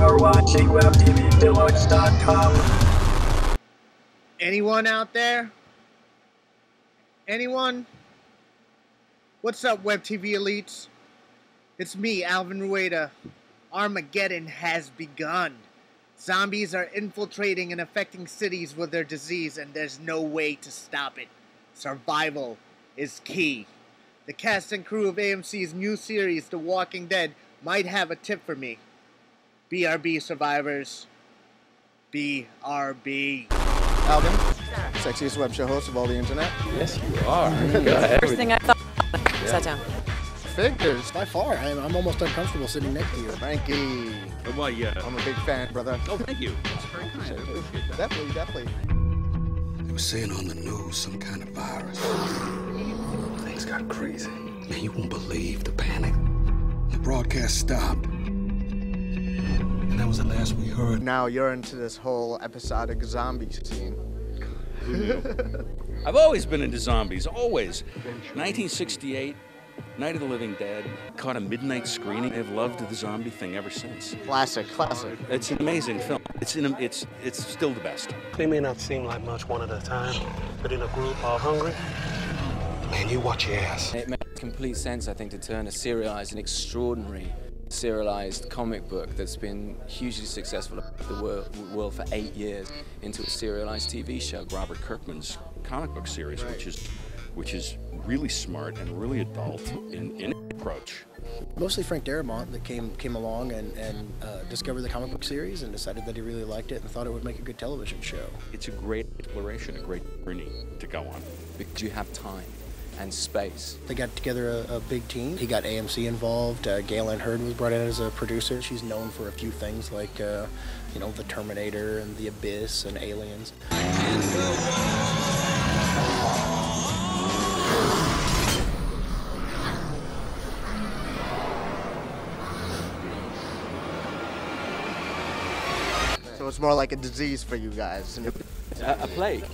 You're watching WebTVVillage.com. Anyone out there? Anyone? What's up, Web TV elites? It's me, Alvin Rueda. Armageddon has begun. Zombies are infiltrating and affecting cities with their disease, and there's no way to stop it. Survival is key. The cast and crew of AMC's new series, The Walking Dead, might have a tip for me. BRB survivors. BRB. Alvin, sexiest web show host of all the internet. Yes, you are. First thing I thought. Sat down. Figures. By far, I'm almost uncomfortable sitting next to you. Frankie. Well, yeah. I'm a big fan, brother. Oh, thank you. That's very kind. I appreciate that. Definitely. They were saying on the news some kind of virus. Things got crazy. Man, you won't believe the panic. The broadcast stopped. And that was the last we heard. Now you're into this whole episodic zombie scene. I've always been into zombies, always. 1968, Night of the Living Dead, caught a midnight screening. I've loved the zombie thing ever since. Classic. It's an amazing film. It's still the best. They may not seem like much one at a time, but in a group all hungry, Man, you watch your ass. It makes complete sense, I think, to turn a serialized and extraordinary serialized comic book that's been hugely successful in the world for 8 years into a serialized TV show. Robert Kirkman's comic book series, which is really smart and really adult in approach. Mostly Frank Darabont that came along and discovered the comic book series and decided that he really liked it and thought it would make a good television show. It's a great exploration, a great journey to go on. Because you have time and space. They got together a big team. He got AMC involved. Galen Hurd was brought in as a producer. She's known for a few things like, The Terminator and The Abyss and Aliens. So it's more like a disease for you guys. A plague.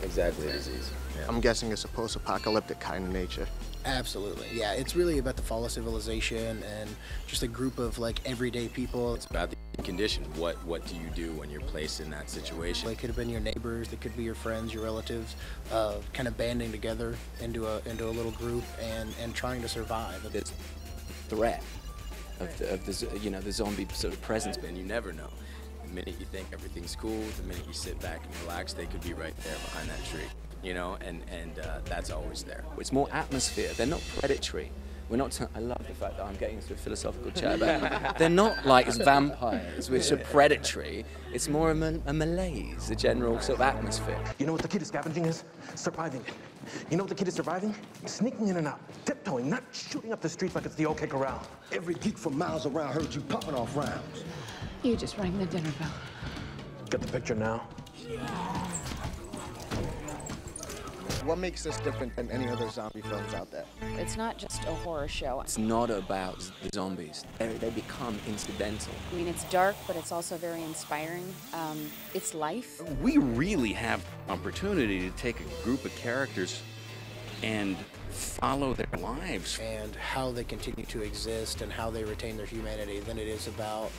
Exactly a disease. Yeah. I'm guessing it's a post-apocalyptic kind of nature. Absolutely, yeah. It's really about the fall of civilization and just a group of everyday people. It's about the condition. What do you do when you're placed in that situation? They could have been your neighbors, they could be your friends, your relatives, kind of banding together into a little group and trying to survive. There's threat of the zombie sort of presence, but you never know. The minute you think everything's cool, the minute you sit back and relax, they could be right there behind that tree, and that's always there. It's more atmosphere. They're not predatory. We're not. I love the fact that I'm getting into a philosophical chat about it. They're not like vampires, which are predatory. It's more a malaise, a general sort of atmosphere. you know what the kid is scavenging is? Surviving. You know what the kid is surviving? Sneaking in and out, tiptoeing, not shooting up the streets like it's the OK Corral. Every geek for miles around heard you popping off rounds. You just rang the dinner bell. Get the picture now? What makes this different than any other zombie films out there? It's not just a horror show. It's not about the zombies. They become incidental. I mean, it's dark, but it's also very inspiring. It's life. We really have opportunity to take a group of characters and follow their lives. And how they continue to exist and how they retain their humanity than it is about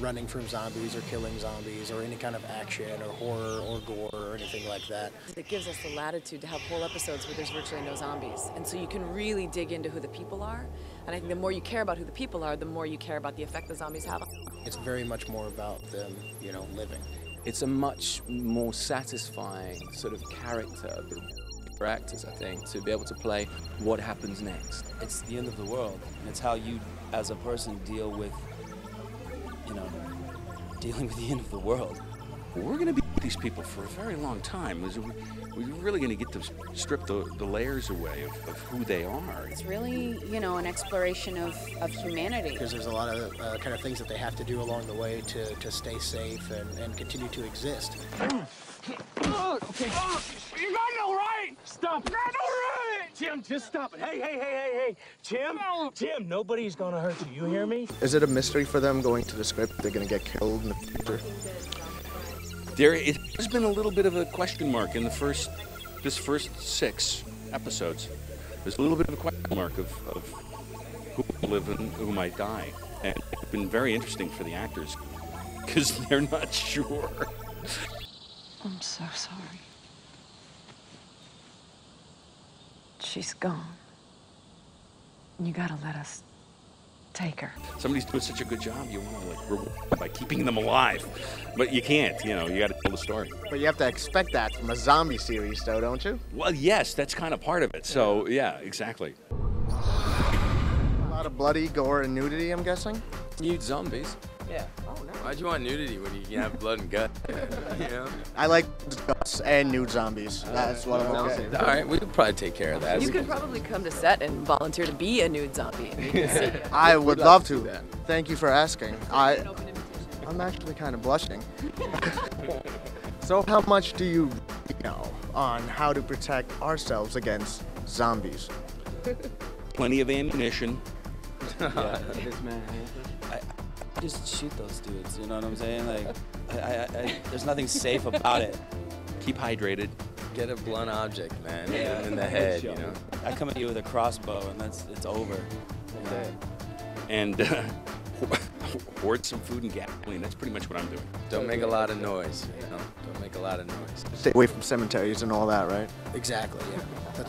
running from zombies or killing zombies or any kind of action or horror or gore or anything like that. It gives us the latitude to have whole episodes where there's virtually no zombies. And so you can really dig into who the people are. And I think the more you care about who the people are, the more you care about the effect the zombies have on them. It's very much more about them, living. It's a much more satisfying sort of character for actors, I think, to be able to play what happens next. It's the end of the world, and it's how you, as a person, deal with, dealing with the end of the world. We're going to be with these people for a very long time. We're really going to get to strip the layers away of who they are. It's really, an exploration of humanity. Because there's a lot of kind of things that they have to do along the way to stay safe and continue to exist. Okay. You got no right! Stop! You got no right! Jim, just stop it. Hey. Jim, nobody's gonna hurt you. You hear me? Is it a mystery for them going to the script? They're going to get killed in the future? It has been a little bit of a question mark in this first 6 episodes. There's a little bit of a question mark of who will live and who might die. And it's been very interesting for the actors because they're not sure. I'm so sorry. She's gone. You gotta let us take her. Somebody's doing such a good job, you want to like reward them by keeping them alive, but you can't. You know, you got to tell the story. But you have to expect that from a zombie series, though, don't you? Well, yes, that's kind of part of it. So yeah, exactly. A lot of bloody gore and nudity, I'm guessing. Nude zombies. Yeah. Oh no. Why'd you want nudity when you can have blood and gut? You know? I like guts and nude zombies. That's what I'm okay. All right, we could probably take care of that. You could probably come to set and volunteer to be a nude zombie. And you can see. I would love to. Thank you for asking. I'm actually kind of blushing. So how much do you know on how to protect ourselves against zombies? Plenty of ammunition. Yeah, this man. I just shoot those dudes. You know what I'm saying? Like, there's nothing safe about it. Keep hydrated. Get a blunt object, man, in the head, you know. I come at you with a crossbow, and it's over. And hoard some food and gasoline. That's pretty much what I'm doing. Don't make a lot of noise, you know. Don't make a lot of noise. Stay away from cemeteries and all that, right? Exactly, yeah.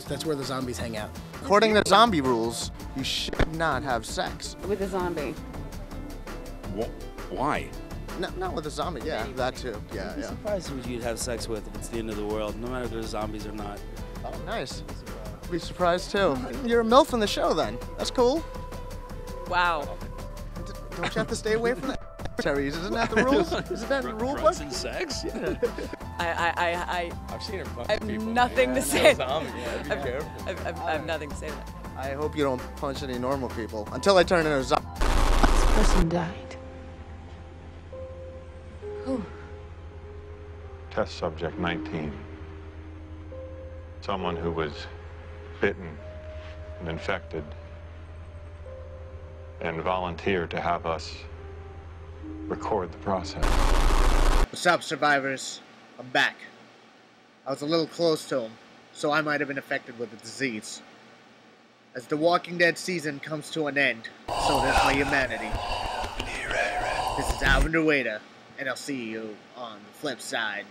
That's where the zombies hang out. According to zombie rules, you should not have sex. With a zombie. Why? No, not with a zombie. Yeah, that too. Yeah, I'd be surprised who you'd have sex with if it's the end of the world, no matter if there's zombies or not. Oh, nice. I'd be surprised too. You're a MILF in the show then. That's cool. Wow. Don't you have to stay away from the cemeteries? Isn't that the rules? Isn't that the rule book? Drugs and sex? Yeah. I've seen her punch I have people. nothing to say. Be careful. I have nothing to say to that. I hope you don't punch any normal people until I turn into a zombie. This person died. Who? Test subject 19. Someone who was bitten and infected and volunteered to have us record the process. What's up, survivors? I'm back. I was a little close to him, so I might have been affected with the disease. As the Walking Dead season comes to an end, so does my humanity. This is Alvin Rueda, and I'll see you on the flip side.